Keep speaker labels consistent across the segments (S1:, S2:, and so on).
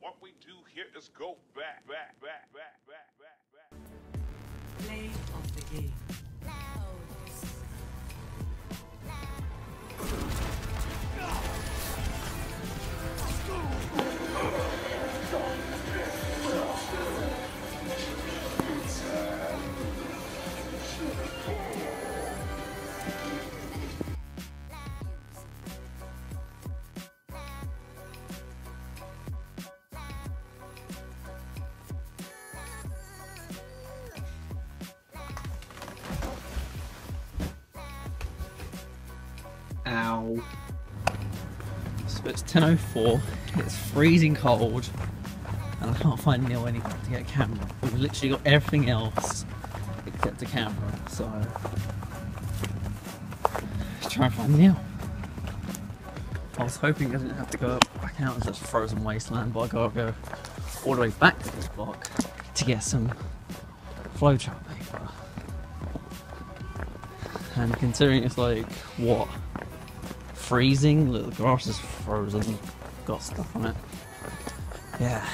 S1: what we do here is go back.
S2: Play of the game.
S3: Ow. So it's 10:04, it's freezing cold, and I can't find Neil anything to get a camera. We've literally got everything else except a camera, so let's try and find Neil. I was hoping I didn't have to go back out into this frozen wasteland, but I gotta go all the way back to this block to get some flowchart paper. And considering it's like, what? Freezing, look, the grass is frozen, got stuff on it. Yeah.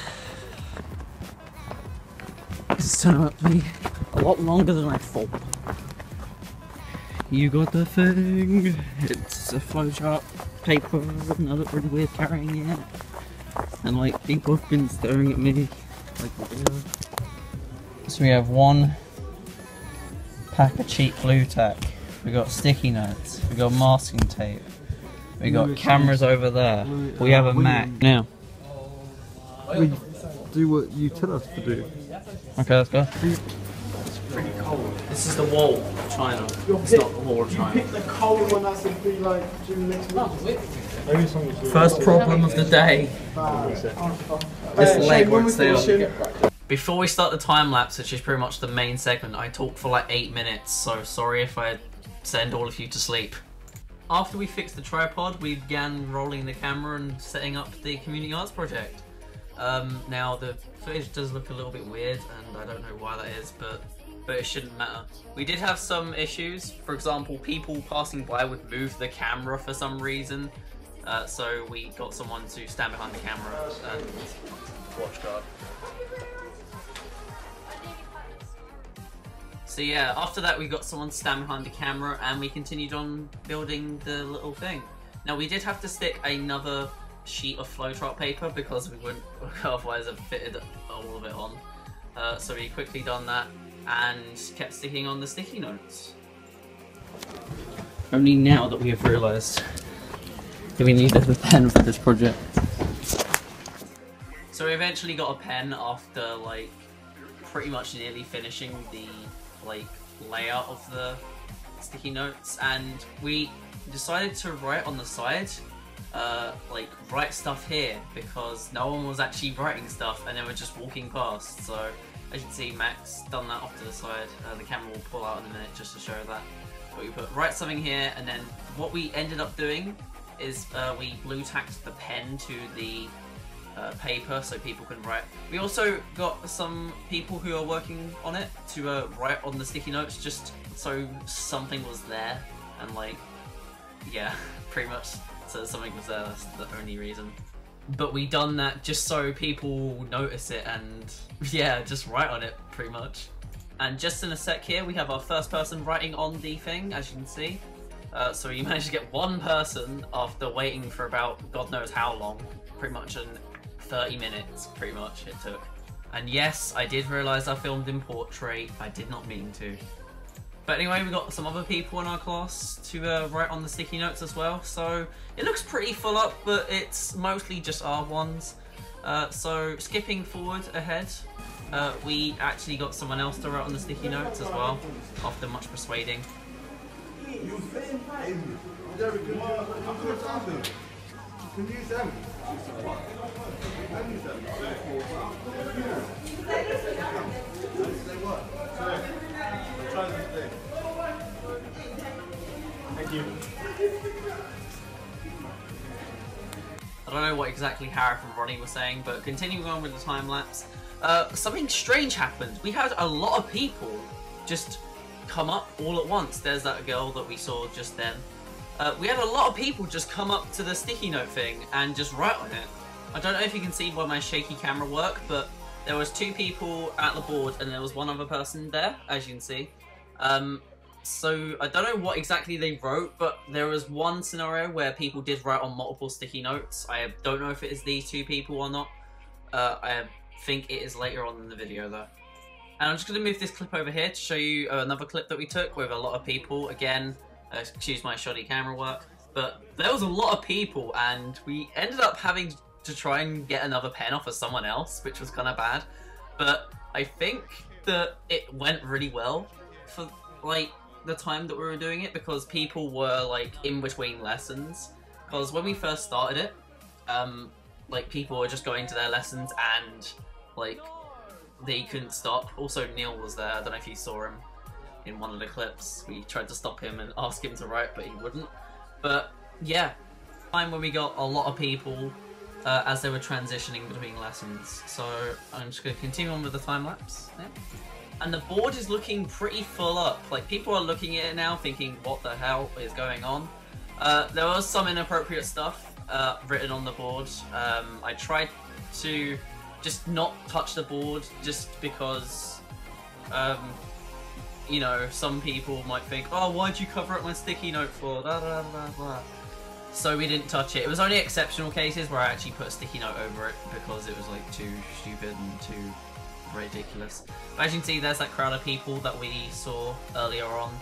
S3: This turned out to be a lot longer than I thought. You got the thing. It's a flowchart paper, and I look really weird carrying it. And like, people have been staring at me like weird. So we have one pack of cheap glue tack. We got sticky notes. We got masking tape. We got cameras over there. We have a Mac now.
S4: We do what you tell us to do.
S3: Okay, let's go.
S4: It's pretty cold.
S3: This is the wall of China. It's not the wall of China.
S4: Pick the cold one that's going to be like during next week.
S3: First problem of the day. This leg won't stay on. Before we start the time lapse, which is pretty much the main segment, I talked for like 8 minutes, so sorry if I send all of you to sleep. After we fixed the tripod, we began rolling the camera and setting up the community arts project. Now the footage does look a little bit weird, and I don't know why that is, but it shouldn't matter. We did have some issues. For example, people passing by would move the camera for some reason, so we got someone to stand behind the camera and watch guard. So yeah, after that we got someone to stand behind the camera and we continued on building the little thing. Now we did have to stick another sheet of flowchart paper because we wouldn't otherwise have fitted all of it on. So we quickly done that and kept sticking on the sticky notes. Only now that we have realised that we needed a pen for this project. So we eventually got a pen after like pretty much nearly finishing the like layout of the sticky notes, and we decided to write on the side, like write stuff here because no one was actually writing stuff and they were just walking past. So as you can see, Max done that off to the side. The camera will pull out in a minute just to show that. But we put write something here, and then what we ended up doing is we blue tacked the pen to the paper so people can write. We also got some people who are working on it to write on the sticky notes just so something was there, and like, yeah, pretty much so something was there, that's the only reason. But we done that just so people notice it and yeah, just write on it pretty much. And just in a sec here we have our first person writing on the thing, as you can see. So we managed to get one person after waiting for about God knows how long, pretty much 30 minutes, pretty much it took. And yes, I did realise I filmed in portrait, I did not mean to. But anyway, we got some other people in our class to write on the sticky notes as well, so it looks pretty full up, but it's mostly just our ones. So skipping forward ahead, we actually got someone else to write on the sticky notes as well, after much persuading.
S4: Can use them. Thank you.
S3: I don't know what exactly Harry from Ronnie was saying, but continuing on with the time lapse, something strange happened. We had a lot of people just come up all at once. There's that girl that we saw just then. We had a lot of people just come up to the sticky note thing and just write on it. I don't know if you can see by my shaky camera work, but there was 2 people at the board and there was 1 other person there, as you can see. So I don't know what exactly they wrote, but there was one scenario where people did write on multiple sticky notes. I don't know if it is these 2 people or not. I think it is later on in the video though. And I'm just going to move this clip over here to show you another clip that we took with a lot of people. Again, excuse my shoddy camera work, but there was a lot of people and we ended up having to try and get another pen off of someone else, which was kind of bad. But I think that it went really well for like the time that we were doing it, because people were like in between lessons. Because when we first started it, like people were just going to their lessons and like they couldn't stop. Also Neil was there, I don't know if you saw him in one of the clips. We tried to stop him and ask him to write, but he wouldn't. But yeah, time when we got a lot of people as they were transitioning between lessons. So I'm just going to continue on with the time lapse. Yeah. And the board is looking pretty full up. Like, people are looking at it now thinking, what the hell is going on? There was some inappropriate stuff written on the board. I tried to just not touch the board just because, you know, some people might think, oh, why'd you cover up my sticky note for? Da, da, da, da. So we didn't touch it. It was only exceptional cases where I actually put a sticky note over it because it was like too stupid and too ridiculous. But as you can see, there's that crowd of people that we saw earlier on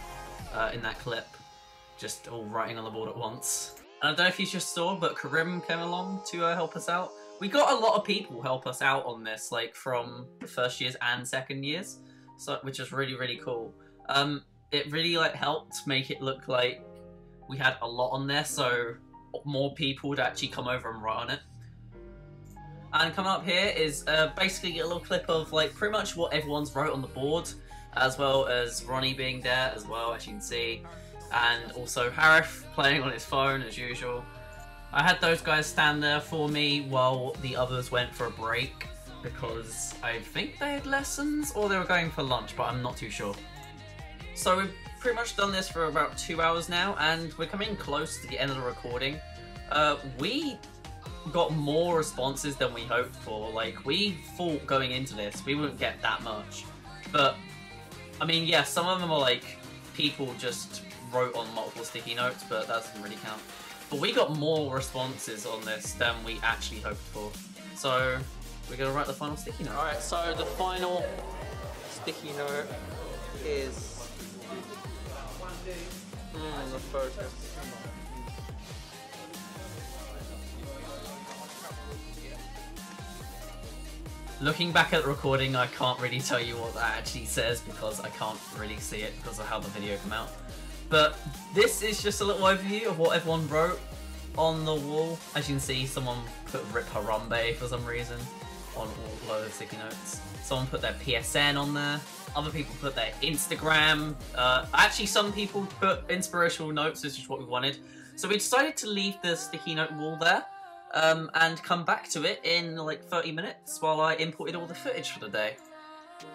S3: in that clip, just all writing on the board at once. And I don't know if you just saw, but Karim came along to help us out. We got a lot of people help us out on this, like from the first years and second years, so which is really, really cool. It really like helped make it look like we had a lot on there, so more people would actually come over and write on it. And coming up here is basically a little clip of like pretty much what everyone's wrote on the board, as well as Ronnie being there as well, as you can see, and also Harif playing on his phone as usual. I had those guys stand there for me while the others went for a break because I think they had lessons or they were going for lunch, but I'm not too sure. So we've pretty much done this for about 2 hours now, and we're coming close to the end of the recording. We got more responses than we hoped for. Like, we thought going into this we wouldn't get that much, but I mean, yeah, some of them are like people just wrote on multiple sticky notes, but that doesn't really count. But we got more responses on this than we actually hoped for, so we're gonna write the final sticky note. Alright, so the final sticky note is the focus. Looking back at the recording, I can't really tell you what that actually says because I can't really see it because of how the video came out. But this is just a little overview of what everyone wrote on the wall. As you can see, someone put Rip Harambe for some reason on all of the sticky notes. Someone put their PSN on there. Other people put their Instagram. Actually, some people put inspirational notes, which is what we wanted. So we decided to leave the sticky note wall there. And come back to it in like 30 minutes while I imported all the footage for the day.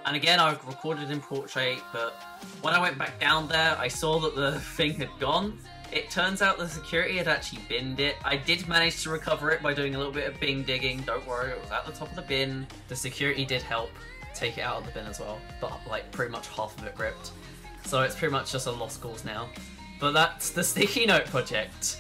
S3: And again, I recorded in portrait, but when I went back down there, I saw that the thing had gone. It turns out the security had actually binned it. I did manage to recover it by doing a little bit of bin digging. Don't worry, it was at the top of the bin. The security did help take it out of the bin as well, but like pretty much half of it ripped. So it's pretty much just a lost cause now. But that's the sticky note project.